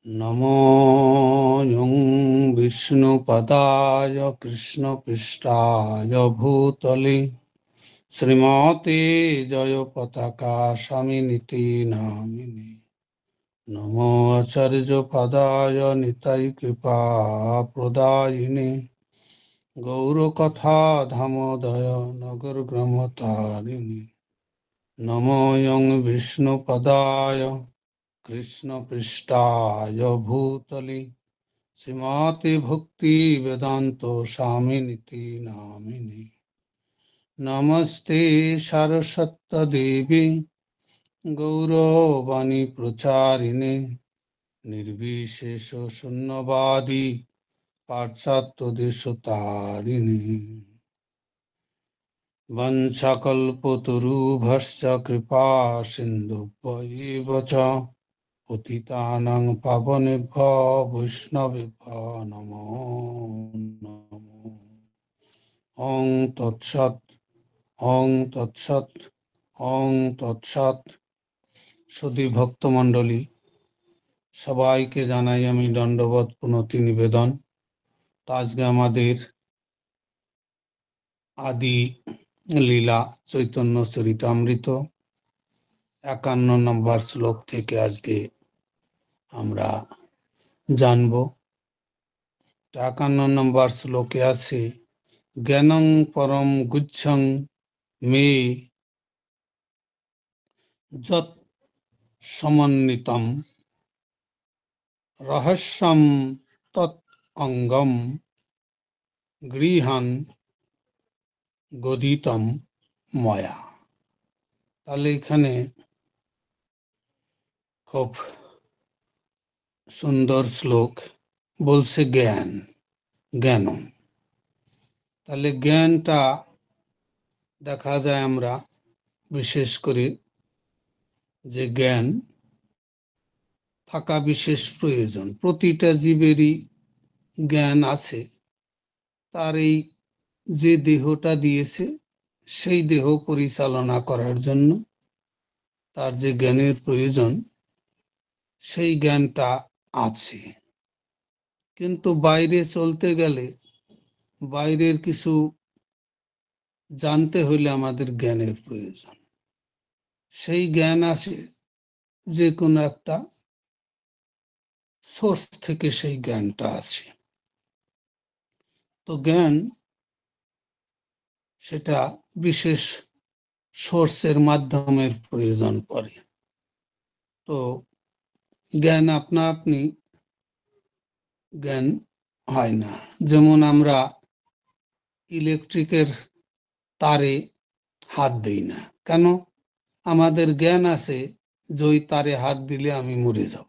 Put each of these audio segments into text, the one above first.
নমোऽয়ং বিষ্ণুপদায় কৃষ্ণপৃষ্ঠায় ভূতলে শ্রীমতে জয়পতাকা স্বামিনীতি নামিনে নমো আচার্যপদায় নিতাই কৃপা প্রদায়িনে গৌরকথা ধামোদয় নগরগ্রামতারিণে নমোऽয়ং বিষ্ণুপদায় কৃষ্ণপৃষ্ঠায় ভূতলে শ্রীমতে ভক্তি বেদান্ত স্বামিনীতি নামিনে নমস্তে সারস্বত দেবী গৌরবাণী প্রচারিণে নির্বিশেষ শূন্যবাদী পাশ্চাত্য দেশতারিণে বঞ্চকল্পতরুভশ্চ কৃপা সিন্ধুভ্যৈব চ পতিতানাং পাবনেভ্যো বৈষ্ণবেভ্যো নমো নমঃ। ওং তৎসৎ ওং তৎসৎ ওং তৎসৎ। সুধী ভক্তমণ্ডলী, সবাইকে জানাই আমি দণ্ডবত প্রণতি নিবেদন। তো আজকে আমাদের আদি লীলা চৈতন্য চরিতামৃত 51 নম্বর শ্লোক থেকে আজকে আমরা জানব। 51 নম্বর শ্লোকে আছে জ্ঞানং পরম গুচ্ছং মে যৎ সমন্বিতম রহস্যম তৎ অঙ্গম গৃহান গদিতম ময়া। তাহলে এখানে খুব সুন্দর শ্লোক বলছে জ্ঞান জ্ঞান। তাহলে জ্ঞানটা দেখা যায় আমরা বিশেষ করে যে জ্ঞান থাকা বিশেষ প্রয়োজন। প্রতিটা জীবেরই জ্ঞান আছে, তার এই যে দেহটা দিয়েছে সেই দেহ পরিচালনা করার জন্য তার যে জ্ঞানের প্রয়োজন সেই জ্ঞানটা আছে। কিন্তু বাইরে চলতে গেলে বাইরের কিছু জানতে হলে আমাদের জ্ঞানের প্রয়োজন। সেই জ্ঞান আসে যে কোনো একটা সোর্স থেকে, সেই জ্ঞানটা আসে। তো জ্ঞান সেটা বিশেষ সোর্সের মাধ্যমে প্রয়োজন পড়ে। তো জ্ঞান আপনা আপনি জ্ঞান হয় না। যেমন আমরা ইলেকট্রিকের তারে হাত দিই না, কেন? আমাদের জ্ঞান আছে যে ওই তারে হাত দিলে আমি মরে যাব,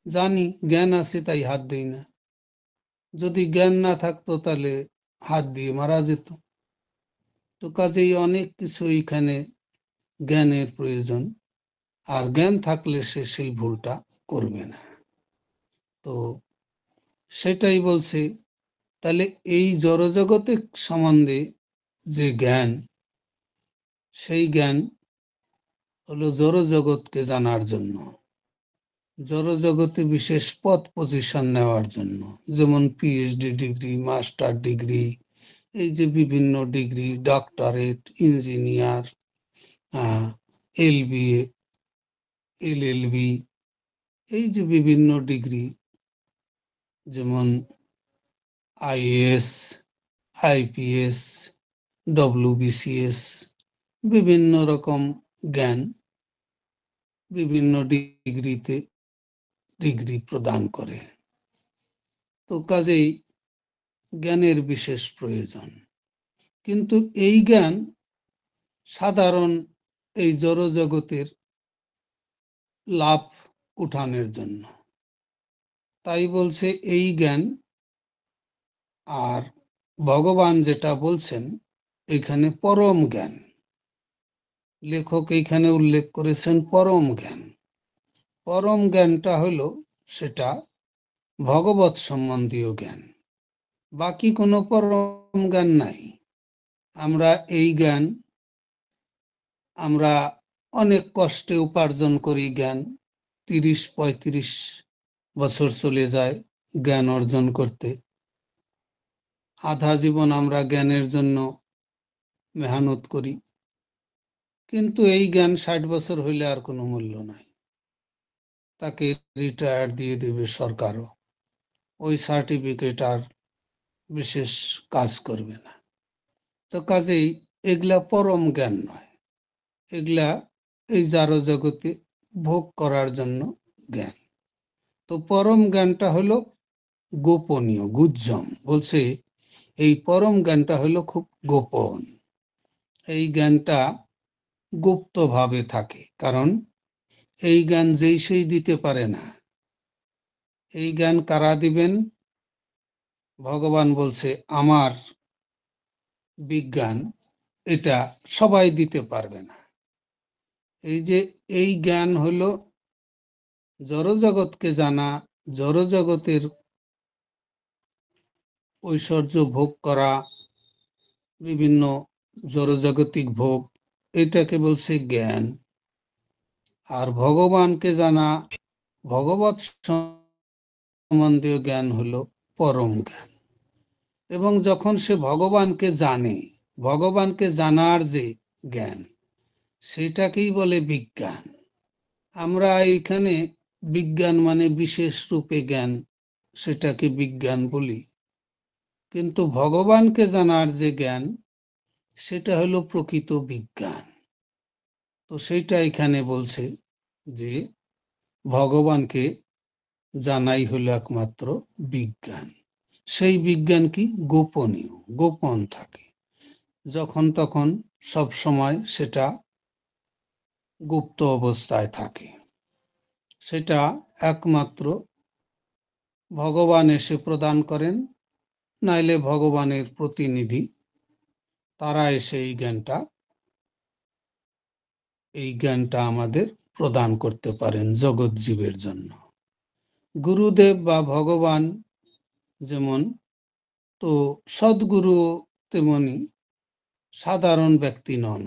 জানি জ্ঞান আছে তাই হাত দিই না। যদি জ্ঞান না থাকতো তাহলে হাত দিয়ে মারা যেত। তো কাজেই অনেক কিছু এখানে জ্ঞানের প্রয়োজন, আর জ্ঞান থাকলে সে সেই ভুলটা করবে না। তো সেটাই বলছে। তাহলে এই জড়জগতের সম্বন্ধে যে জ্ঞান, সেই জ্ঞান হলো জড়জগৎকে জানার জন্য, জড়জগতে বিশেষ পদ পজিশন নেওয়ার জন্য। যেমন পিএইচডি ডিগ্রি, মাস্টার ডিগ্রি, এই যে বিভিন্ন ডিগ্রি, ডক্টরেট, ইঞ্জিনিয়ার, এলবিএ, এলএলবি, এই যে বিভিন্ন ডিগ্রি, যেমন আইএএস, আইপিএস, ডব্লিউবিসিএস, বিভিন্ন রকম জ্ঞান বিভিন্ন ডিগ্রিতে ডিগ্রি প্রদান করে। তো কাজেই জ্ঞানের বিশেষ প্রয়োজন। কিন্তু এই জ্ঞান সাধারণ এই জড়জগতের লাভ উঠানের জন্য, তাই বলছে এই জ্ঞান। আর ভগবান যেটা বলছেন এখানে পরম জ্ঞান, লেখক এইখানে উল্লেখ করেছেন পরম জ্ঞান। পরম জ্ঞানটা হলো সেটা ভগবৎ সম্বন্ধীয় জ্ঞান, বাকি কোনো পরম জ্ঞান নাই। আমরা এই জ্ঞান আমরা অনেক কষ্টে উপার্জন করি জ্ঞান, 30-35 বছর চলে যায় জ্ঞান অর্জন করতে, আধা জীবন আমরা জ্ঞানের জন্য মেহনত করি, কিন্তু এই জ্ঞান 60 বছর হইলে আর কোনো মূল্য নাই, তাকে রিটায়ার দিয়ে দেবে সরকারও, ওই সার্টিফিকেট আর বিশেষ কাজ করবে না। তো কাজেই এগুলা পরম জ্ঞান নয়, এগুলা এই জারো জগতে ভোগ করার জন্য জ্ঞান। তো পরম জ্ঞানটা হলো গোপনীয়, গুহ্যম। বলছে এই পরম জ্ঞানটা হলো খুব গোপন, এই জ্ঞানটা গুপ্তভাবে থাকে, কারণ এই জ্ঞান যেই সেই দিতে পারে না। এই জ্ঞান কারা দিবেন? ভগবান বলছে আমার বিজ্ঞান এটা সবাই দিতে পারবে না। এই যে এই জ্ঞান হলো জড়জগৎকে জানা, জড়জগতের ঐশ্বর্য ভোগ করা, বিভিন্ন জড়জাগতিক ভোগ, এটাকে বলছে জ্ঞান। আর ভগবানকে জানা, ভগবৎ সম্বন্ধীয় জ্ঞান হলো পরম জ্ঞান। এবং যখন সে ভগবানকে জানে, ভগবানকে জানার যে জ্ঞান, সেটাকেই বলে বিজ্ঞান। আমরা এখানে বিজ্ঞান মানে বিশেষ রূপে জ্ঞান, সেটাকে বিজ্ঞান বলি, কিন্তু ভগবানকে জানার যে জ্ঞান, সেটা হলো প্রকৃত বিজ্ঞান। তো সেইটা এখানে বলছে যে ভগবানকে জানাই হলো একমাত্র বিজ্ঞান। সেই বিজ্ঞান কি? গোপনীয়, গোপন থাকে, যখন তখন সব সময় সেটা গুপ্ত অবস্থায় থাকে। সেটা একমাত্র ভগবান এসে প্রদান করেন, নাইলে ভগবানের প্রতিনিধি তারা এসে এই জ্ঞানটা আমাদের প্রদান করতে পারেন জগৎ জীবের জন্য। গুরুদেব বা ভগবান যেমন, তো সদ্গুরু তেমনি সাধারণ ব্যক্তি নন।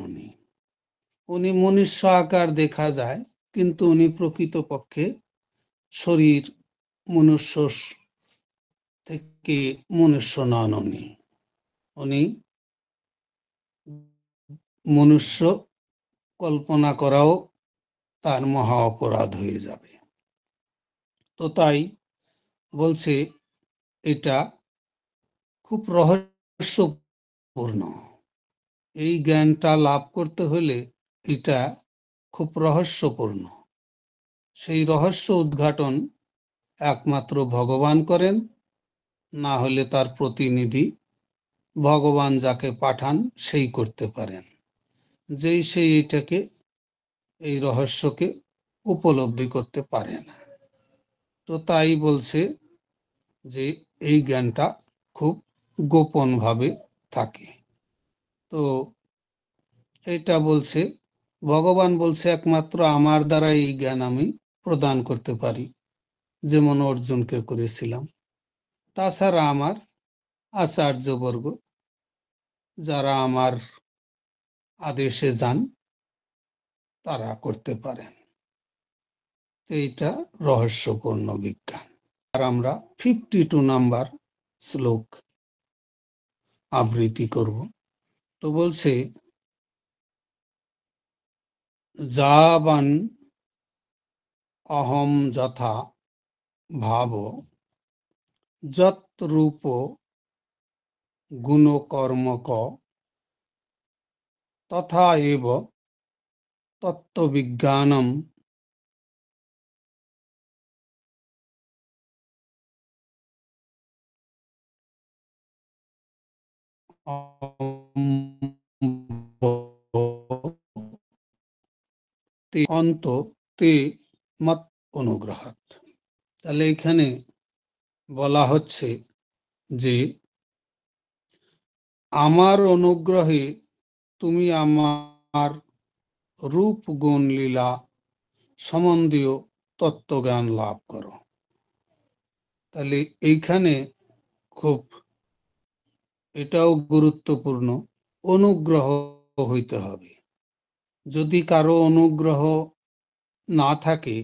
উনি মনুষ্য আকার দেখা যায়, কিন্তু উনি প্রকৃতপক্ষে শরীর মনুষ্য থেকে মনুষ্য নন। উনি মনুষ্য কল্পনা করাও তার মহা অপরাধ হয়ে যাবে। তো তাই বলছে এটা খুব রহস্যপূর্ণ। এই জ্ঞানটা লাভ করতে হলে এটা খুব রহস্যপূর্ণ। সেই রহস্য উদ্ঘাটন একমাত্র ভগবান করেন, না হলে তার প্রতিনিধি ভগবান যাকে পাঠান সেই করতে পারেন, যেই সেই এটাকে, এই রহস্যকে উপলব্ধি করতে পারে না। তো তাই বলছে যে এই জ্ঞানটা খুব গোপন ভাবে থাকে। তো এটা বলছে ভগবান বলছে একমাত্র আমার দ্বারা এই জ্ঞান আমি প্রদান করতে পারি, যেমন অর্জুনকে করেছিলাম। তাছাড়া আমার আচার্যবর্গ যারা আমার আদেশে যান তারা করতে পারেন। এইটা রহস্যপূর্ণ বিজ্ঞান। আর আমরা 52 নাম্বার শ্লোক আবৃত্তি করব। তো বলছে যাবান অহম যথা ভাব যত রূপ গুণকর্মক তথা এব তত্ত্ববিজ্ঞানম অন্ত তে মত অনুগ্রহাৎ। তাহলে এখানে বলা হচ্ছে যে আমার অনুগ্রহে তুমি আমার রূপ গুণ লীলা সম্বন্ধীয় তত্ত্বজ্ঞান লাভ করো। তাহলে এইখানে খুব এটাও গুরুত্বপূর্ণ, অনুগ্রহ হইতে হবে। যদি কারো অনুগ্রহ না থাকে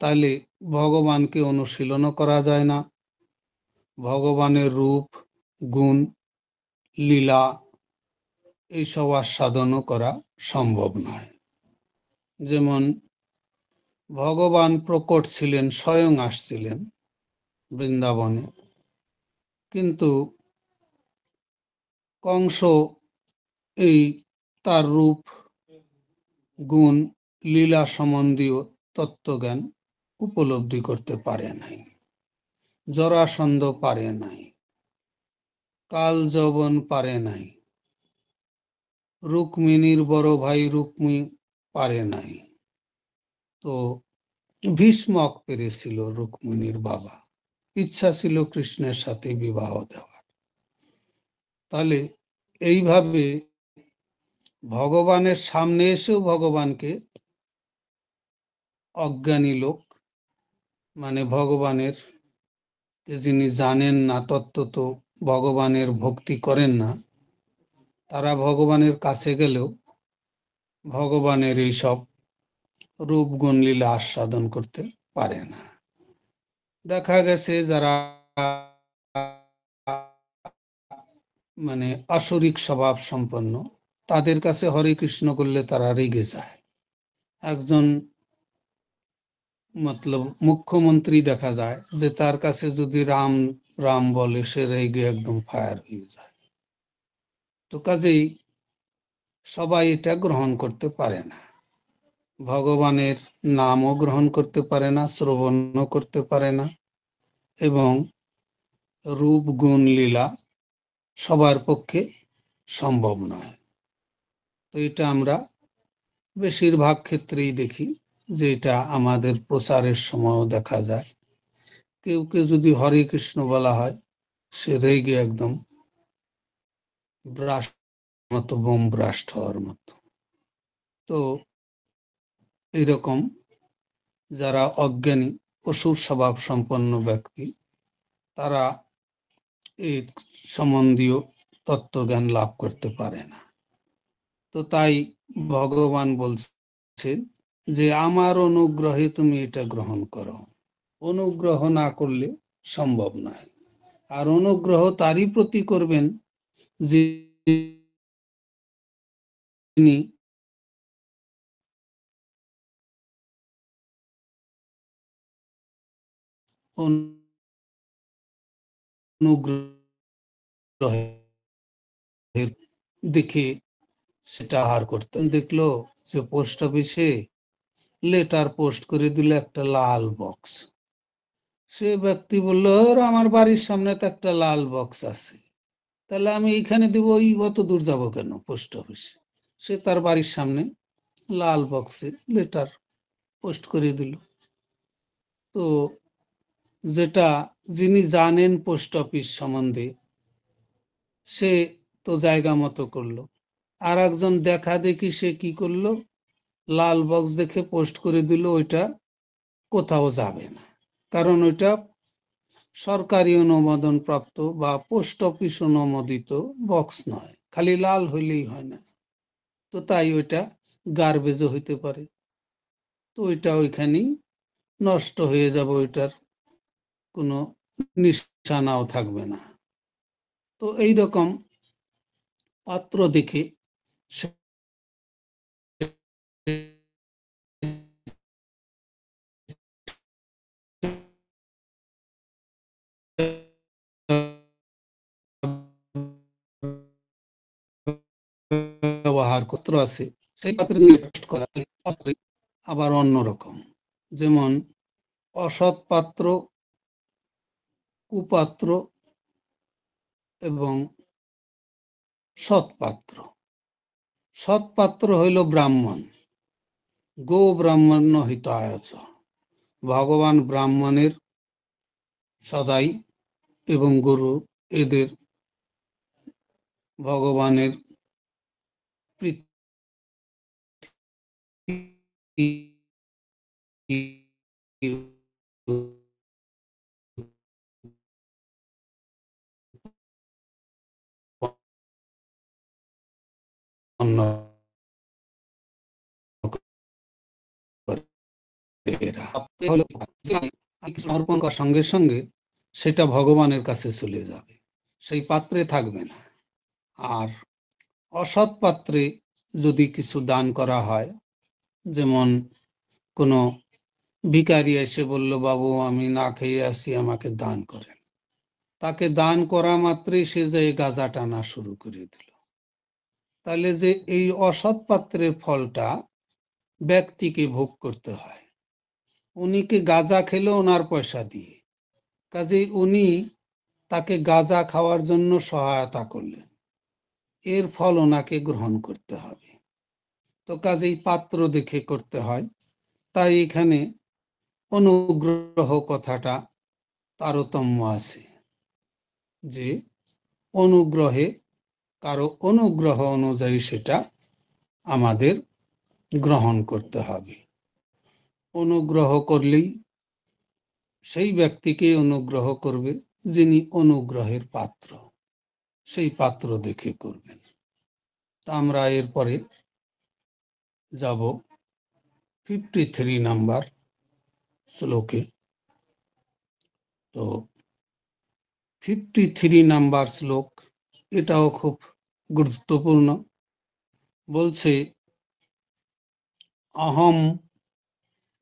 তাহলে ভগবানকে অনুশীলনও করা যায় না, ভগবানের রূপ, গুণ, লীলা এইসব আস্বাদনও করা সম্ভব নয়। যেমন ভগবান প্রকট ছিলেন, স্বয়ং আসছিলেন বৃন্দাবনে, কিন্তু কংস এই তার রূপ, গুণ, লীলা সম্বন্ধীয় তত্ত্বজ্ঞান উপলব্ধি করতে পারে নাই, জরাসন্ধ পারে নাই, কাল যবন পারে নাই, রুক্মিণীর বড় ভাই রুক্মী পারে নাই। তো ভীষ্মক পেরেছিল, রুক্মিণীর বাবা, ইচ্ছা ছিল কৃষ্ণের সাথে বিবাহ দেওয়ার। তাহলে এইভাবে ভগবানের সামনে এসেও ভগবানকে অজ্ঞানী লোক, মানে ভগবানের যিনি জানেন না তত্ত্ব, তো ভগবানের ভক্তি করেন না, তারা ভগবানের কাছে গেলেও ভগবানের এইসব রূপ, গুণ, লীলা আস্বাদন করতে পারে না। দেখা গেছে যারা মানে আসরিক স্বভাব সম্পন্ন, তাদের কাছে হরে কৃষ্ণ করলে তারা রেগে যায়। একজন মতলব মুখ্যমন্ত্রী দেখা যায় যে তার কাছে যদি রাম রাম বলে, সে রেগে একদম ফায়ার হয়ে যায়। তো কাজেই সবাই এটা গ্রহণ করতে পারে না, ভগবানের নামও গ্রহণ করতে পারে না, শ্রবণও করতে পারে না, এবং রূপ, গুণ, লীলা সবার পক্ষে সম্ভব নয়। তো এটা আমরা বেশিরভাগ ক্ষেত্রেই দেখি যে এটা আমাদের প্রচারের সময়ও দেখা যায়। কেউ কেউ যদি হরে কৃষ্ণ বলা হয়, সে রেগে একদম ব্রাশ মতো, বোম ব্রাস্ট হওয়ার মতো। তো এইরকম যারা অজ্ঞানী, অসুর স্বভাব সম্পন্ন ব্যক্তি, তারা এই সম্বন্ধীয় তত্ত্বজ্ঞান লাভ করতে পারে না। তো তাই ভগবান বলছে যে আমার অনুগ্রহে তুমি এটা গ্রহণ করো, অনুগ্রহ না করলে সম্ভব নয়। আর অনুগ্রহ তারই প্রতি করবেন যিনি অনুগ্রহের দেখে সেটা আহার করতেন। দেখলো যে পোস্ট অফিসে লেটার পোস্ট করে দিল একটা লাল বক্স। সে ব্যক্তি বলল, আমার বাড়ির সামনে তো একটা লাল বক্স আছে, তাহলে আমি এইখানে দিব, ওই অত দূর যাব কেন পোস্ট অফিসে? সে তার বাড়ির সামনে লাল বক্সে লেটার পোস্ট করে দিল। তো যেটা যিনি জানেন পোস্ট অফিস সম্বন্ধে, সে তো জায়গা মতো করলো। আর একজন দেখা দেখি সে কি করলো, লাল বক্স দেখে পোস্ট করে দিল, ওইটা কোথাও যাবে না, কারণ ওইটা সরকারি অনুমোদন প্রাপ্ত বা পোস্ট অফিস অনুমোদিত বক্স নয়, খালি লাল হইলেই হয় না। তো তাই ওইটা গার্বেজও হইতে পারে, তো ওইটা ওইখানেই নষ্ট হয়ে যাবে, ওইটার কোনো নিশানাও থাকবে না। তো এই রকম পাত্র দেখে ব্যবহার পাত্র আছে, সেই পাত্রে আবার অন্যরকম। যেমন অসৎ পাত্র, কুপাত্র এবং সৎপাত্র। সৎপাত্র হইল ব্রাহ্মণ, গো ব্রাহ্মণ্য হিতায়চ, ভগবান ব্রাহ্মণের সদাই এবং গরু, এদের ভগবানের অন্য সমর্পণ করার সঙ্গে সঙ্গে সেটা ভগবানের কাছে চলে যাবে, সেই পাত্রে থাকবে না। আর অসৎ পাত্রে যদি কিছু দান করা হয়, যেমন কোনো ভিখারি এসে বলল, বাবু আমি না খেয়ে আসি, আমাকে দান করেন, তাকে দান করা মাত্রই সে যে গাঁজা টানা শুরু করে দিল। তাহলে যে এই অসৎ পাত্রের ফলটা ব্যক্তিকে ভোগ করতে হয়। উনি কি গাঁজা খেলো ওনার পয়সা দিয়ে, কাজেই উনি তাকে গাঁজা খাওয়ার জন্য সহায়তা করলেন, এর ফল ওনাকে গ্রহণ করতে হবে। তো কাজেই পাত্র দেখে করতে হয়। তাই এখানে অনুগ্রহ কথাটা তারতম্য আছে, যে অনুগ্রহে কারো অনুগ্রহ অনুযায়ী সেটা আমাদের গ্রহণ করতে হবে। অনুগ্রহ করলেই সেই ব্যক্তিকে অনুগ্রহ করবে যিনি অনুগ্রহের পাত্র, সেই পাত্র দেখে করবেন। তা আমরা এরপরে যাব 53 নাম্বার শ্লোকে। তো 53 নাম্বার শ্লোক, এটাও খুব গুরুত্বপূর্ণ। বলছে, অহম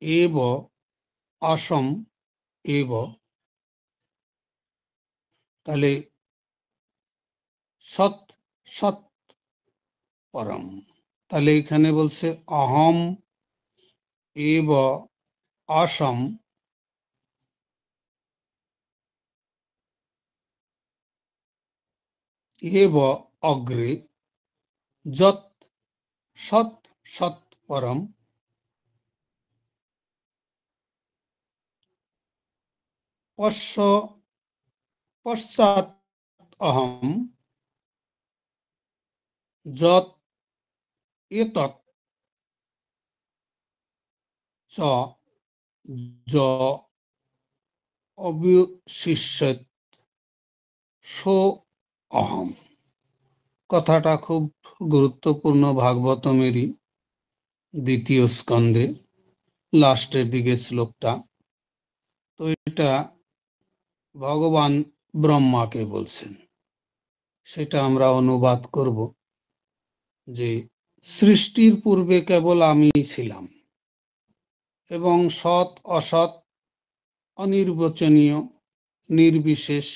এব অসম এব। তাহলে সৎ সৎ পরম। তাহলে এখানে বলছে অহম এব অসম এব অগ্রে যৎ সৎ সৎ পরম পশ্চাৎ অহম যৎ এতৎ চ য অবিশিষ্যৎ সো অহম। কথাটা খুব গুরুত্বপূর্ণ, ভাগবতমেরই 2য় স্কন্ধে লাস্টের দিকে শ্লোকটা। তো এটা ভগবান ব্রহ্মাকে বলছেন, সেটা আমরা অনুবাদ করব যে সৃষ্টির পূর্বে কেবল আমিই ছিলাম, এবং সৎ অসৎ অনির্বচনীয় নির্বিশেষ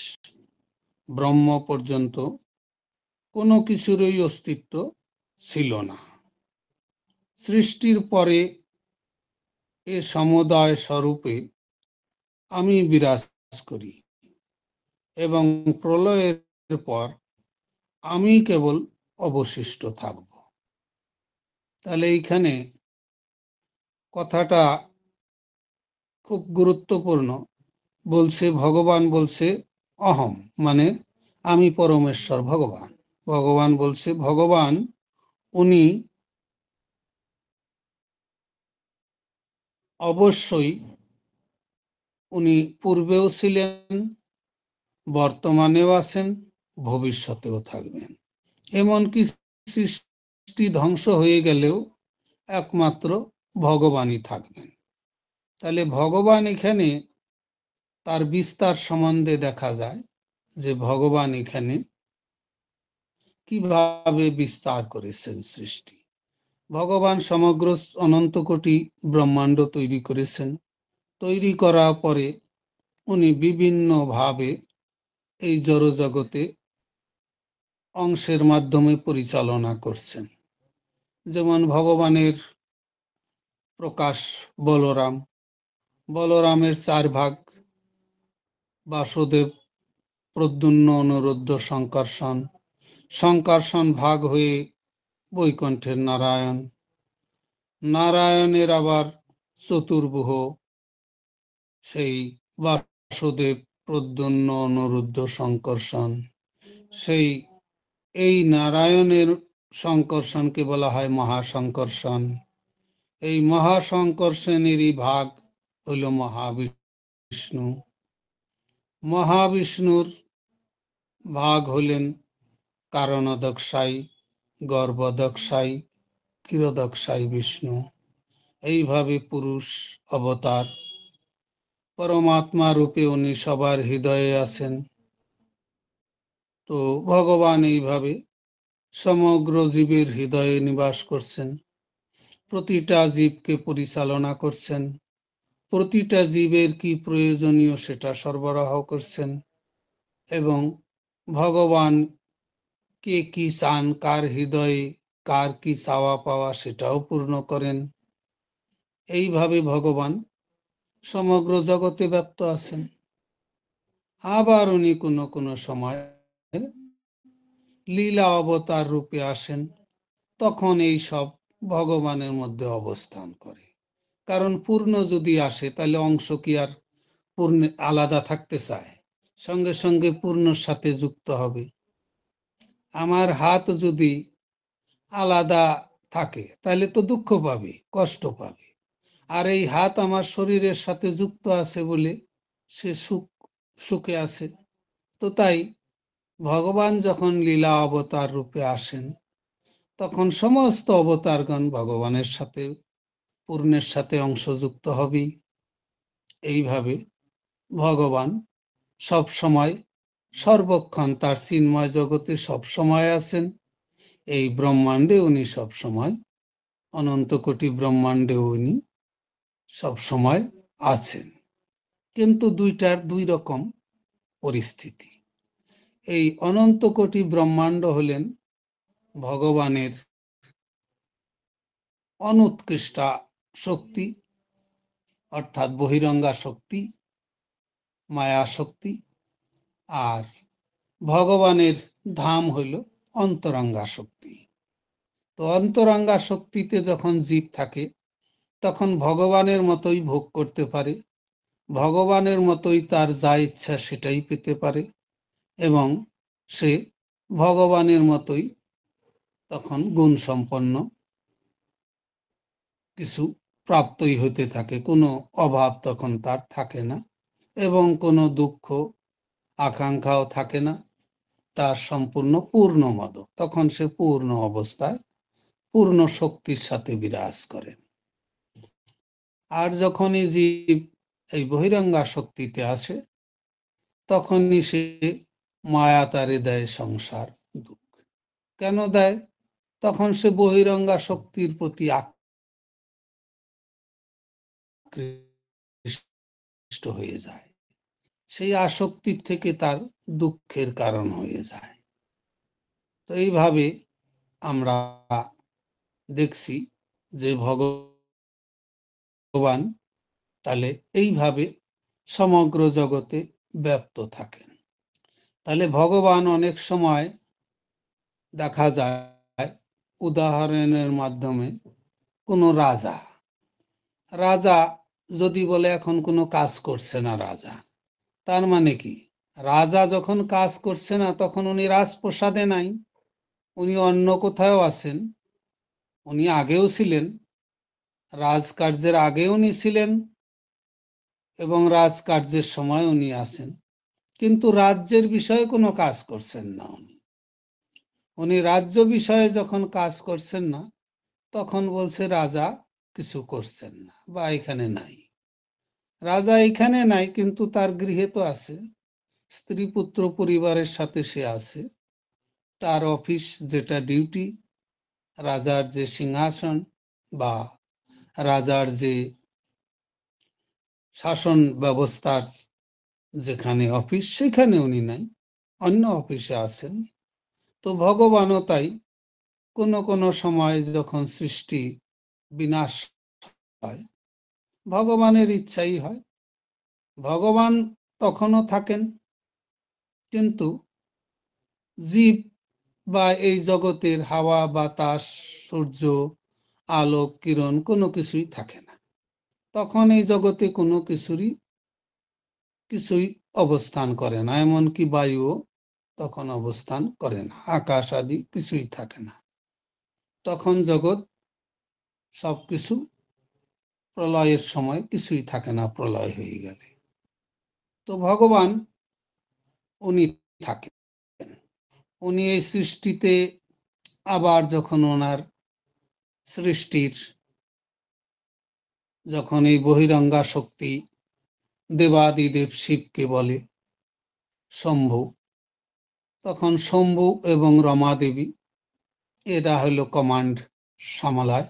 ব্রহ্ম পর্যন্ত কোনো কিছুরই অস্তিত্ব ছিল না। সৃষ্টির পরে এ সমুদয় স্বরূপে আমি বিরাজ করি, এবং প্রলয়ের পর আমি কেবল অবশিষ্ট থাকব। তাহলে এইখানে কথাটা খুব গুরুত্বপূর্ণ। বলছে, ভগবান বলছে অহম, মানে আমি পরমেশ্বর ভগবান। ভগবান বলছে, ভগবান উনি অবশ্যই, উনি পূর্বেও ছিলেন, বর্তমানেও আছেন, ভবিষ্যতেও থাকবেন। এমনকি সৃষ্টি ধ্বংস হয়ে গেলেও একমাত্র ভগবানই থাকবেন। তাহলে ভগবান এখানে তার বিস্তার সম্বন্ধে দেখা যায় যে ভগবান এখানে কিভাবে বিস্তার করেছেন সৃষ্টি। ভগবান সমগ্র অনন্ত কোটি ব্রহ্মাণ্ড তৈরি করেছেন। তৈরি করার পরে উনি বিভিন্ন ভাবে এই জড়জগতে অংশের মাধ্যমে পরিচালনা করছেন। যেমন ভগবানের প্রকাশ বলরাম, বলরামের 4 ভাগ, বাসুদেব, প্রদ্যুম্ন, অনিরুদ্ধ, সংকর্ষণ। সংকর্ষণ ভাগ হয়ে বৈকুণ্ঠের নারায়ণ, নারায়ণের আবার চতুর্ভুহ, সেই বাসুদেব, প্রদ্যুম্ন, অনিরুদ্ধ, সংকর্ষণ। এই নারায়ণের সংকর্ষণকে বলা হয় মহাসংকর্ষণ। এই মহাসংকর্ষণেরই ভাগ হইল মহাবিষ্ণু। মহাবিষ্ণুর ভাগ হলেন কারণদক্ষাই, গর্ভদক্ষাই, ক্ষীরদক্ষাই বিষ্ণু। এইভাবে পুরুষ অবতার পরমাত্মা রূপে উনি সবার হৃদয়ে আছেন। তো ভগবান এইভাবে সমগ্র জীবের হৃদয়ে নিবাস করছেন, প্রতিটা জীবকে পরিচালনা করছেন, প্রতিটা জীবের কি প্রয়োজনীয় সেটা সরবরাহ করছেন, এবং ভগবান কে কি চান, কার হৃদয়ে কার কি চাওয়া পাওয়া সেটাও পূর্ণ করেন। এইভাবে ভগবান সমগ্র জগতে ব্যপ্ত আছেন। আবার উনি কোনো কোনো সময় লীলা অবতার রূপে আসেন, তখন এই সব ভগবানের মধ্যে অবস্থান করে। কারণ পূর্ণ যদি আসে তাহলে অংশ কি আর পূর্ণ আলাদা থাকতে চায়? সঙ্গে সঙ্গে পূর্ণর সাথে যুক্ত হবে। আমার হাত যদি আলাদা থাকে তাহলে তো দুঃখ পাবে, কষ্ট পাবে। আর এই হাত আমার শরীরের সাথে যুক্ত আছে বলে সে সুখে আছে। তো তাই ভগবান যখন লীলা অবতার রূপে আসেন, তখন সমস্ত অবতারগণ ভগবানের সাথে পূর্ণের সাথে অংশযুক্ত হবেই। এইভাবে ভগবান সব সময় সর্বক্ষণ তার চিন্ময় জগতে সব সময় আছেন। এই ব্রহ্মাণ্ডে উনি সব সময়, অনন্ত কোটি ব্রহ্মাণ্ডে উনি সব সময় আছেন। কিন্তু দুইটার দুই রকম পরিস্থিতি। এই অনন্ত কোটি ব্রহ্মাণ্ড হলেন ভগবানের অনুৎকৃষ্টা শক্তি, অর্থাৎ বহিরঙ্গা শক্তি, মায়া শক্তি। আর ভগবানের ধাম হইল অন্তরঙ্গা শক্তি। তো অন্তরঙ্গা শক্তিতে যখন জীব থাকে, তখন ভগবানের মতোই ভোগ করতে পারে, ভগবানের মতোই তার যা ইচ্ছা সেটাই পেতে পারে, এবং সে ভগবানের মতোই তখন গুণ সম্পন্ন কিছু প্রাপ্তই হতে থাকে। কোনো অভাব তখন তার থাকে না, এবং কোনো দুঃখ আকাঙ্ক্ষাও থাকে না। তার সম্পূর্ণ পূর্ণমদ, তখন সে পূর্ণ অবস্থায় পূর্ণ শক্তির সাথে বিরাজ করেন। আর যখনই জীব এই বহিরঙ্গা শক্তিতে আসে, তখনই সে মায়া তারে দেয় সংসার দুঃখ। কেন দেয়? তখন সে বহিরঙ্গা শক্তির প্রতি আকৃষ্ট হয়ে যায়, সেই আসক্তির থেকে তার দুঃখের কারণ হয়ে যায়। তো এইভাবে আমরা দেখছি যে ভগবান তাহলে এইভাবে সমগ্র জগতে ব্যপ্ত থাকেন। তাহলে ভগবান অনেক সময় দেখা যায়, উদাহরণের মাধ্যমে, কোনো রাজা রাজা যদি বলে এখন কোনো কাজ করছে না রাজা, তার মানে কি? রাজা যখন কাজ করছে না তখন উনি রাজপ্রসাদে নাই, উনি অন্য কোথাও আছেন। উনি আগেও ছিলেন, রাজকার্যের আগে উনি ছিলেন, এবং রাজকার্যের সময় উনি আছেন, কিন্তু রাজ্যের বিষয়ে কোনো কাজ করছেন না। উনি রাজ্য বিষয়ে যখন কাজ করছেন না, তখন বলছে রাজা কিছু করছেন না বা এখানে নাই। রাজা এখানে নাই, কিন্তু তার গৃহে তো আছে, স্ত্রী পুত্র পরিবারের সাথে সে আছে। তার অফিস যেটা ডিউটি, রাজার যে সিংহাসন বা রাজার যে শাসন ব্যবস্থার যেখানে অফিস, সেখানে উনি নাই, অন্য অফিসে আছেন। তো ভগবানও তাই কোনো কোনো সময় যখন সৃষ্টি বিনাশ হয়, ভগবানের ইচ্ছাই হয়, ভগবান তখনও থাকেন, কিন্তু জীব বা এই জগতের হাওয়া বাতাস সূর্য আলোক কিরণ কোনো কিছুই থাকে না। তখন এই জগতে কোনো কিছুই অবস্থান করে না, এমনকি বায়ুও তখন অবস্থান করে না, আকাশ আদি কিছুই থাকে না। তখন জগৎ সবকিছু প্রলয়ের সময় কিছুই থাকে না, প্রলয় হয়ে গেলে। তো ভগবান উনি থাকেন, উনি এই সৃষ্টিতে আবার যখন ওনার সৃষ্টির, যখন এই বহিরঙ্গা শক্তি দেবাদিদেব শিবকে বলে শম্ভু। তখন শম্ভু এবং রমা দেবী এরা হলো কমান্ড সামলায়।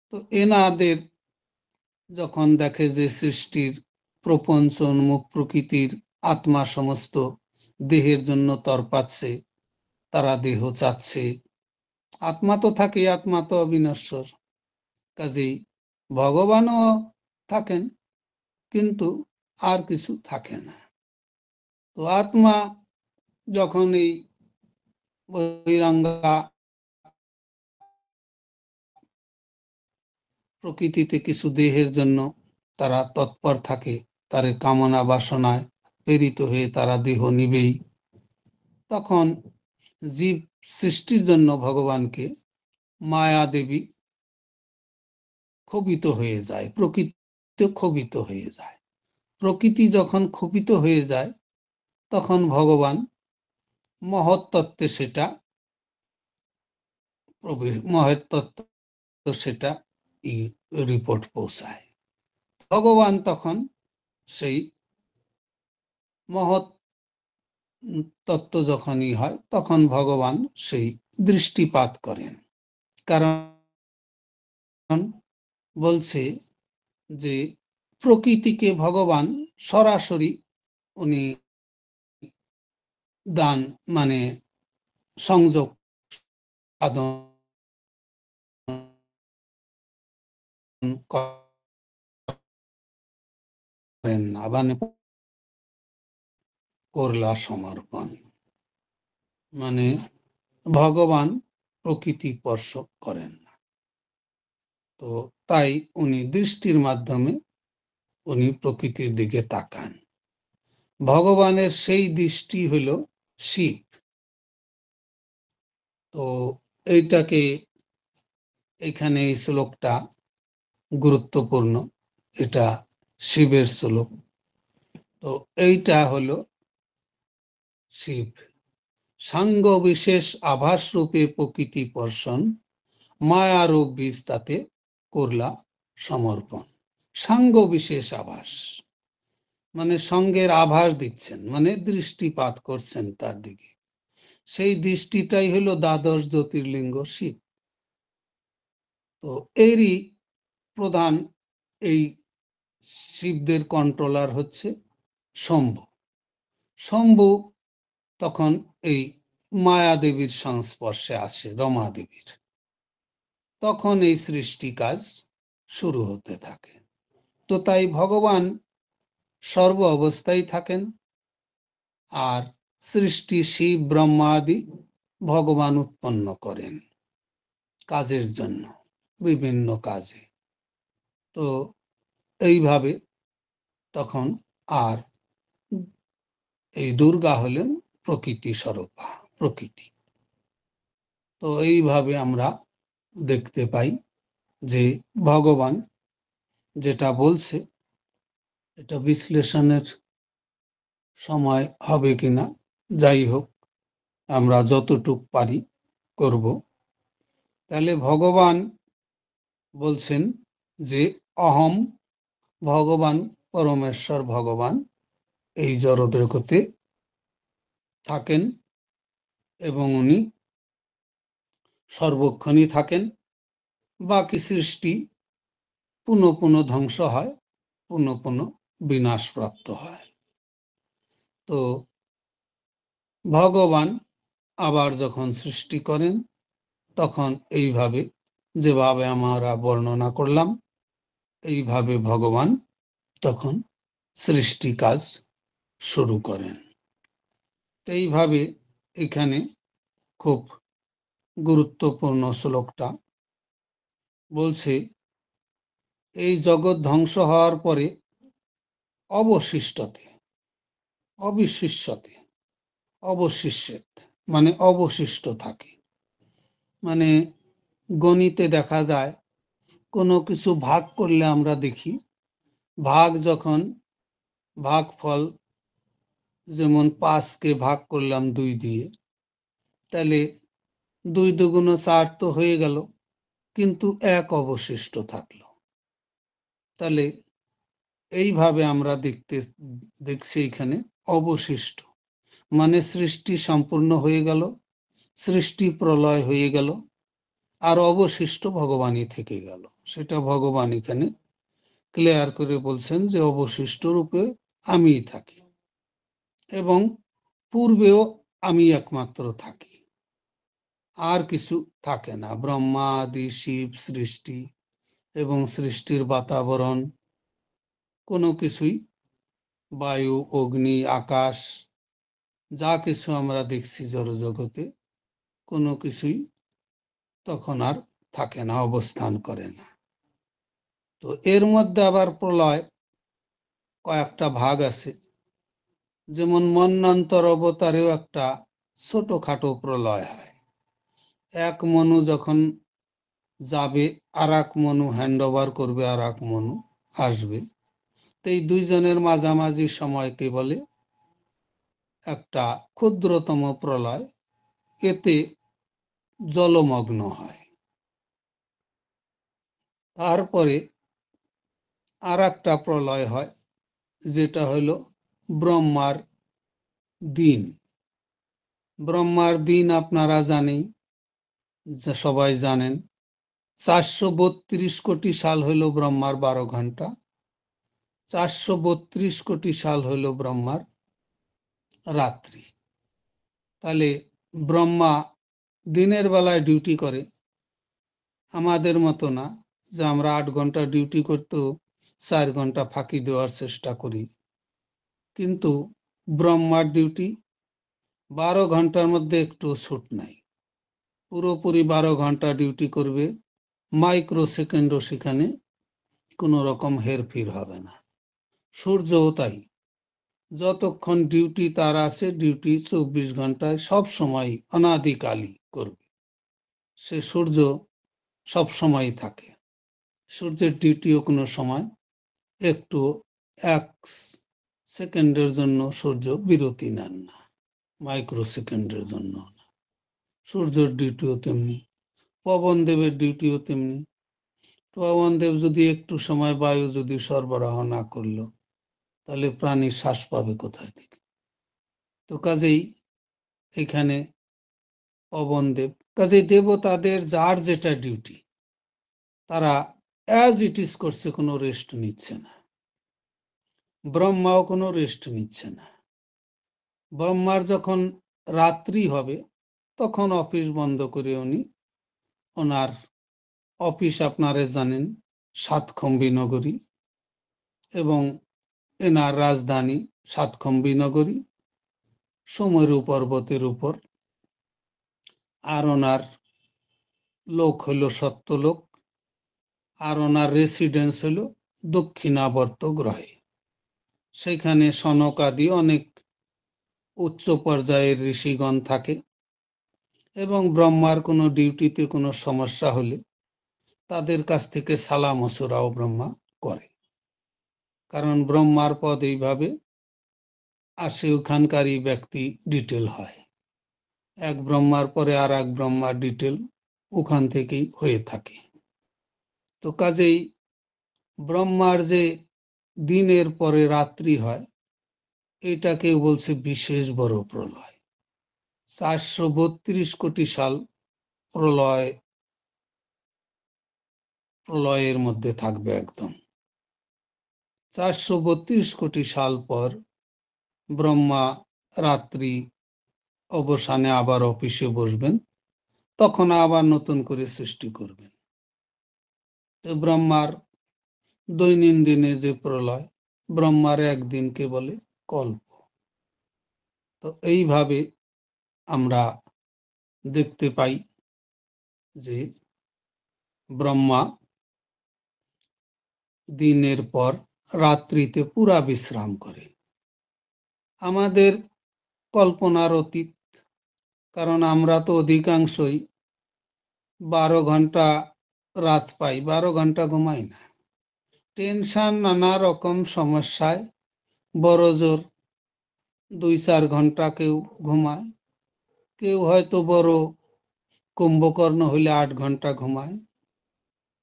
তো এনাদের যখন দেখে যে সৃষ্টির প্রপঞ্চ উন্মুখ প্রকৃতির আত্মা সমস্ত দেহের জন্য তরপাচ্ছে, তারা দেহ চাচ্ছে, আত্মা তো থাকে, আত্মা তো অবিনশ্বর, কাজেই ভগবানও থাকেন কিন্তু আর কিছু থাকে না। তো আত্মা যখন এই বহিরাঙ্গা প্রকৃতিতে কিছু দেহের জন্য তারা তৎপর থাকে, তার কামনা বাসনায় প্রেরিত হয়ে তারা দেহ নিবেই, তখন জীব সৃষ্টির জন্য ভগবানকে মায়া দেবী ক্ষোভিত হয়ে যায়, প্রকৃতি ক্ষোভিত হয়ে যায়। প্রকৃতি যখন ক্ষোভিত হয়ে যায় তখন ভগবান মহৎ তত্ত্বে সেটা মহৎ তত্ত্ব সেটা রিপোর্ট পৌঁছায়। ভগবান তখন সেই মহৎ তত্ত্ব যখনই হয় তখন ভগবান সেই দৃষ্টিপাত করেন। কারণ বলছে যে প্রকৃতিকে ভগবান সরাসরি উনি দান মানে সংযোগ সাধন করেন না, মানে করলা সমর্পণ, মানে ভগবান প্রকৃতি স্পর্শ করেন না। তো তাই উনি দৃষ্টির মাধ্যমে উনি প্রকৃতির দিকে তাকান। ভগবানের সেই দৃষ্টি হল শিব। তো এইটাকে এখানে এই শ্লোকটা গুরুত্বপূর্ণ, এটা শিবের শ্লোক। তো এইটা হলো শিব। সাঙ্গ বিশেষ আভাস রূপে প্রকৃতি পর্ষণ, মায়ারূপ বীজ তাতে করলা সমর্পণ। সাঙ্গ বিশেষ আভাস মানে সঙ্গের আভাস দিচ্ছেন, মানে দৃষ্টিপাত করছেন তার দিকে। সেই দৃষ্টিটাই হলো দ্বাদশ জ্যোতির্লিঙ্গ শিব। তো এরই প্রধান এই শিবদের কন্ট্রোলার হচ্ছে শম্ভু। শম্ভু তখন এই মায়া দেবীর সংস্পর্শে আসে, রমা দেবীর, তখন এই সৃষ্টি কাজ শুরু হতে থাকে। তো তাই ভগবান সর্ব অবস্থায় থাকেন, আর সৃষ্টি শিব ব্রহ্মা আদি ভগবান উৎপন্ন করেন কাজের জন্য, বিভিন্ন কাজে। তো এইভাবে তখন আর এই দুর্গা হলেন প্রকৃতি স্বরূপা, প্রকৃতি। তো এইভাবে আমরা দেখতে পাই যে ভগবান যেটা বলছে এটা বিশ্লেষণের সময় হবে কিনা, যাই হোক আমরা যতটুক পারি করব। তাহলে ভগবান বলছেন যে অহম, ভগবান পরমেশ্বর ভগবান এই জড়জগতে থাকেন এবং উনি সর্বক্ষণই থাকেন। বাকি সৃষ্টি পুনঃ পুনঃ ধ্বংস হয়, পুনঃ পুনঃ বিনাশপ্রাপ্ত হয়। তো ভগবান আবার যখন সৃষ্টি করেন তখন এইভাবে, যেভাবে আমরা বর্ণনা করলাম, এইভাবে ভগবান তখন সৃষ্টি কাজ শুরু করেন। এইভাবে এখানে খুব গুরুত্বপূর্ণ শ্লোকটা বলছে, এই জগৎ ধ্বংস হওয়ার পরে অবশিষ্টতে, অবিশিষ্যতে, অবশিষ্যেত মানে অবশিষ্ট থাকে। মানে গণিতে দেখা যায় কোনো কিছু ভাগ করলে আমরা দেখি ভাগ যখন ভাগফল, যেমন 5কে ভাগ করলাম 2 দিয়ে, তাহলে 2 দুগুণ 4 তো হয়ে গেল, কিন্তু 1 অবশিষ্ট থাকলো। তাহলে এইভাবে আমরা দেখছি এখানে অবশিষ্ট মানে সৃষ্টি সম্পূর্ণ হয়ে গেল, সৃষ্টি প্রলয় হয়ে গেল, আর অবশিষ্ট ভগবানই থেকে গেল। সেটা ভগবান এখানে ক্লিয়ার করে বলছেন যে অবশিষ্ট রূপে আমিই থাকি এবং পূর্বেও আমি একমাত্র থাকি, আর কিছু থাকে না। ব্রহ্মা আদি শিব সৃষ্টি এবং সৃষ্টির বাতাবরণ কোনো কিছুই, বায়ু অগ্নি আকাশ যা কিছু আমরা দেখছি জড়জগতে, কোনো কিছুই তখন আর থাকে না, অবস্থান করে না। তো এর মধ্যে আবার প্রলয় কয়েকটা ভাগ আছে, যেমন মন্বন্তর অবতারেও একটা ছোটখাটো প্রলয় হয়। এক মনু যখন যাবে, আর এক মনু হ্যান্ড ওভার করবে, আর এক মনু আসবে, তো এই দুইজনের মাঝামাঝি সময়কে বলে একটা ক্ষুদ্রতম প্রলয়। এতে জলমগ্ন হয়। তারপরে আর একটা প্রলয় হয়, যেটা হইল ব্রহ্মার দিন। ব্রহ্মার দিন আপনারা জানেন, সবাই জানেন 432 কোটি সাল হইল ব্রহ্মার 12 ঘন্টা, 432 কোটি সাল হইল ব্রহ্মার রাত্রি। তাহলে ব্রহ্মা দিনের বেলায় ডিউটি করে, আমাদের মতো না যে আমরা 8 ঘন্টা ডিউটি করতেও 4 ঘন্টা ফাঁকি দেওয়ার চেষ্টা করি। কিন্তু ব্রহ্মার ডিউটি 12 ঘন্টার মধ্যে একটু ছুট নাই, পুরোপুরি 12 ঘন্টা ডিউটি করবে, মাইক্রো সেকেন্ডও সেখানে কোনো রকম হেরফের হবে না। সূর্যও তাই, যতক্ষণ ডিউটি তার আছে ডিউটি 24 ঘন্টায় সব সময় অনাদিকালই করবে। সে সূর্য সব সময় থাকে, সূর্যের ডিউটিও কোনো সময় একটু 1 সেকেন্ডের জন্য সূর্য বিরতি নেন না, মাইক্রো সেকেন্ডের জন্য না। সূর্যের ডিউটিও তেমনি, পবনদেবের ডিউটিও তেমনি। পবনদেব যদি একটু সময় বায়ু যদি সরবরাহ না করলো, তাহলে প্রাণী শ্বাস পাবে কোথায় থেকে? তো কাজেই এখানে পবনদেব, কাজেই দেবতাদের যার যেটা ডিউটি তারা অ্যাজ ইট ইজ করছে, কোনো রেস্ট নিচ্ছে না। ব্রহ্মাও কোনো রেস্ট নিচ্ছে না। ব্রহ্মার যখন রাত্রি হবে তখন অফিস বন্ধ করে উনি ওনার অফিস, আপনারা জানেন, সাতখম্বী নগরী এবং এনার রাজধানী সাতখম্বী নগরী সুমেরু পর্বতের উপর। আর ওনার লোক হইল সত্যলোক, আর ওনার রেসিডেন্স হইল দক্ষিণাবর্ত গ্রহে। সেখানে সনক আদি অনেক উচ্চ পর্যায়ের ঋষিগণ থাকে এবং ব্রহ্মার কোনো ডিউটিতে কোনো সমস্যা হলে তাদের কাছ থেকে সালাম ওসরাও ব্রহ্মা করে, কারণ ব্রহ্মার পদ এইভাবে আসে, ওখানকারই ব্যক্তি ডিটেল হয়। এক ব্রহ্মার পরে আর এক ব্রহ্মার ডিটেল ওখান থেকেই হয়ে থাকে। তো কাজেই ব্রহ্মার যে দিনের পরে রাত্রি হয়, এটাকেও বলছে বিশেষ বড় প্রলয়। 432 কোটি সাল প্রলয়ের মধ্যে থাকবে একদম। 432 কোটি সাল পর ব্রহ্মা রাত্রি অবসানে আবার অফিসে বসবেন, তখন আবার নতুন করে সৃষ্টি করবেন। তো ব্রহ্মার দৈনন্দিনে যে প্রলয়, ব্রহ্মার একদিনকে বলে কল্প। তো এইভাবে আমরা দেখতে পাই যে ব্রহ্মা দিনের পর রাত্রিতে পুরা বিশ্রাম করে। আমাদের কল্পনার অতীত, কারণ আমরা তো অধিকাংশই 12 ঘন্টা রাত পাই, 12 ঘন্টা ঘুমাই না। টেনশন, নানা রকম সমস্যায় বড় জোর 2-4 ঘন্টা কেউ ঘুমায়, কেউ হয়তো বড় কুম্ভকর্ণ হইলে 8 ঘন্টা ঘুমায়।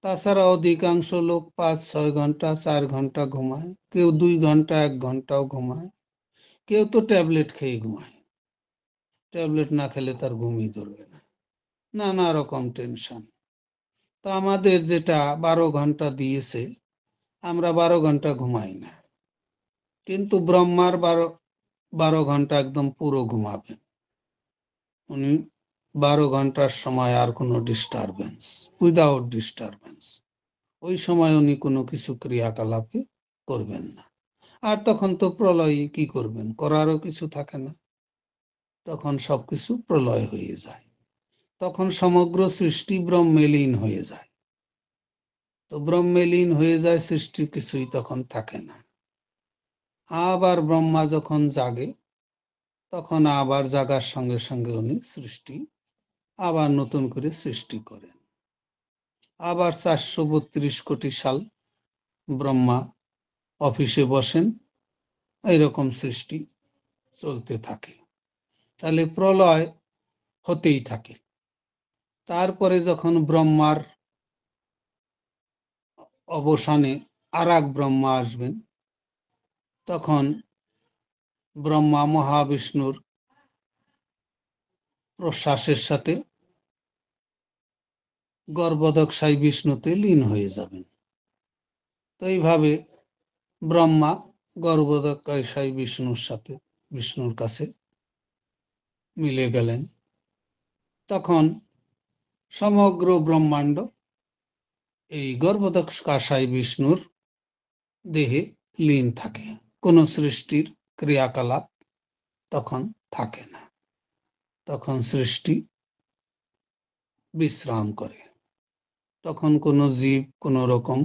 তাছাড়া অধিকাংশ লোক 5-6 ঘন্টা 4 ঘন্টা ঘুমায়, কেউ 2 ঘন্টা 1 ঘন্টাও ঘুমায়, কেউ তো ট্যাবলেট খেয়ে ঘুমায়। ট্যাবলেট না খেলে তার ঘুমই ধরবে না, নানা রকম টেনশন। তো আমাদের যেটা 12 ঘন্টা দিয়েছে, আমরা 12 ঘন্টা ঘুমাই না, কিন্তু ব্রহ্মার 12 ঘন্টা একদম পুরো ঘুমাবেন উনি। 12 ঘন্টার সময় আর কোনো ডিস্টারবেন্স, উইদাউট ডিস্টারবেন্স, ওই সময় উনি কোনো কিছু ক্রিয়াকলাপে করবেন না। আর তখন তো প্রলয়, কি করবেন, করারও কিছু থাকে না, তখন সবকিছু প্রলয় হয়ে যায়, তখন সমগ্র সৃষ্টি ব্রহ্মে লীন হয়ে যায়। তো ব্রহ্মে লীন হয়ে যায়, সৃষ্টি কিছুই তখন থাকে না। আবার ব্রহ্মা যখন জাগে, তখন আবার জাগার সঙ্গে সঙ্গে উনি সৃষ্টি আবার নতুন করে সৃষ্টি করেন। আবার 432 কোটি সাল ব্রহ্মা অফিসে বসেন, এইরকম সৃষ্টি চলতে থাকে। তাহলে প্রলয় হতেই থাকে। তারপরে যখন ব্রহ্মার অবসানে আর এক ব্রহ্মা আসবেন, তখন ব্রহ্মা মহাবিষ্ণুর প্রশ্বাসের সাথে গর্ভদক্ষায় বিষ্ণুতে লীন হয়ে যাবেন। তো এইভাবে ব্রহ্মা গর্ভদক্ষায় বিষ্ণুর সাথে, বিষ্ণুর কাছে মিলে গেলেন। তখন সমগ্র ব্রহ্মাণ্ড এই গর্ভদক্ষায় বিষ্ণুর দেহে লীন থাকে, কোনো সৃষ্টির ক্রিয়াকলাপ তখন থাকে না, তখন সৃষ্টি বিশ্রাম করে, তখন কোনো জীব কোনো রকম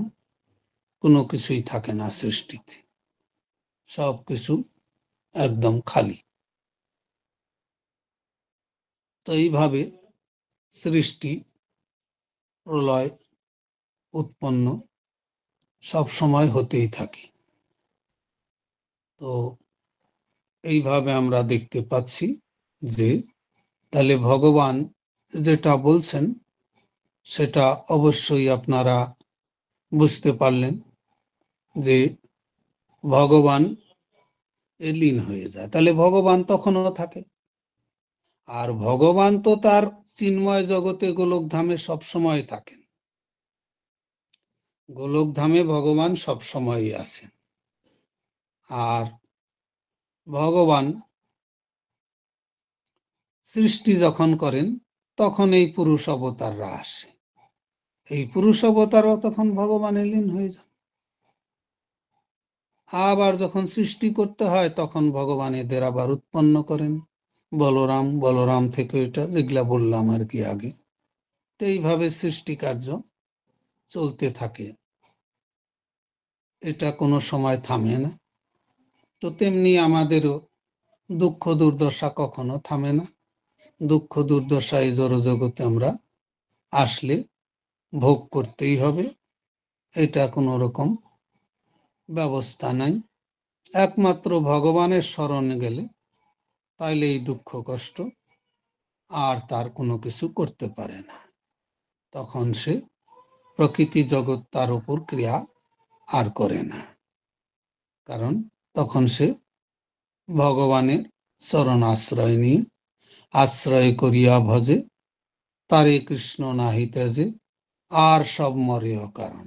কোনো কিছুই থাকে না সৃষ্টিতে, সব কিছু একদম খালি। তো এইভাবে সৃষ্টি, প্রলয়, উৎপন্ন সব সময় হতেই থাকে। তো এইভাবে আমরা দেখতে পাচ্ছি যে তাহলে ভগবান যেটা বলছেন সেটা অবশ্যই আপনারা বুঝতে পারলেন যে ভগবান লীন হয়ে যায়, তাহলে ভগবান তখনও থাকে। আর ভগবান তো তার চিন্ময় জগতে গোলকধামে সবসময় থাকেন, গোলকধামে ভগবান সবসময়ই আছেন। আর ভগবান সৃষ্টি যখন করেন তখন এই পুরুষ অবতাররা আসে, এই পুরুষ অবতারও তখন ভগবানে লীন হয়ে যান। আবার যখন সৃষ্টি করতে হয় তখন ভগবান এদের আবার উৎপন্ন করেন, বলরাম, বলরাম থেকে এটা যেগুলা বললাম আর কি আগে। তো এইভাবে সৃষ্টি কার্য চলতে থাকে, এটা কোনো সময় থামে না। তো তেমনি আমাদেরও দুঃখ দুর্দশা কখনো থামে না, দুঃখ দুর্দশা এই জড়জগতে আমরা আসলে ভোগ করতেই হবে, এটা কোনো রকম ব্যবস্থা নাই। একমাত্র ভগবানের শরণে গেলে তাইলে এই দুঃখ কষ্ট আর তার কোনো কিছু করতে পারে না, তখন সে প্রকৃতি জগৎ তার উপর ক্রিয়া আর করে না, কারণ তখন সে ভগবানের চরণ আশ্রয় নিয়ে আশ্রয় করিয়া ভজে, তারে কৃষ্ণ নাহি তেজে, আর সব মরে অকারণ।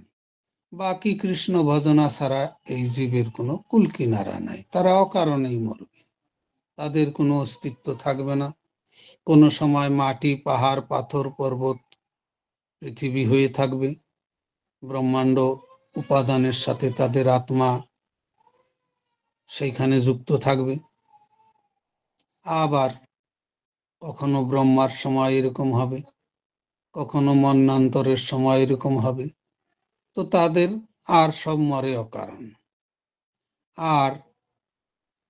বাকি কৃষ্ণ ভজনা ছাড়া এই জীবের কোনো কুল কিনারা নাই, তারা অকারণেই মরবে, তাদের কোনো অস্তিত্ব থাকবে না। কোনো সময় মাটি, পাহাড়, পাথর, পর্বত, পৃথিবী হয়ে থাকবে, ব্রহ্মাণ্ড উপাদানের সাথে তাদের আত্মা সেইখানে যুক্ত থাকবে। আবার কখনো ব্রহ্মার সময় এরকম হবে, কখনো মন্বন্তরের সময় এরকম হবে। তো তাদের আর সব মরে অকারণ। আর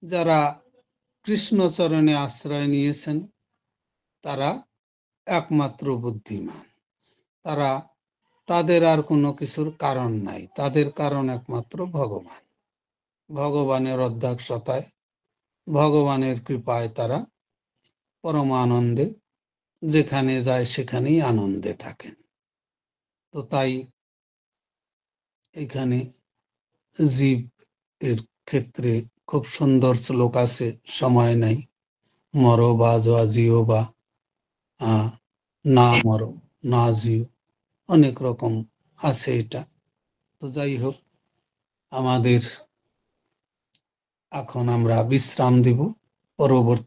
যারা কৃষ্ণচরণে আশ্রয় নিয়েছেন তারা একমাত্র বুদ্ধিমান, তারা, তাদের আর কোনো কিছুর কারণ নাই, তাদের কারণ একমাত্র ভগবান। ভগবানের অধ্যক্ষতায়, ভগবানের কৃপায় তারা পরম আনন্দে যেখানে যায় সেখানেই আনন্দে থাকেন। তো তাই এখানে জীব এর ক্ষেত্রে খুব সুন্দর শ্লোক আছে, সময় নাই। মরো বা জিও বা না মরো না জিও, অনেক রকম আছে এটা। তো যাই হোক, আমাদের এখন আমরা বিশ্রাম দেব। পরবর্তী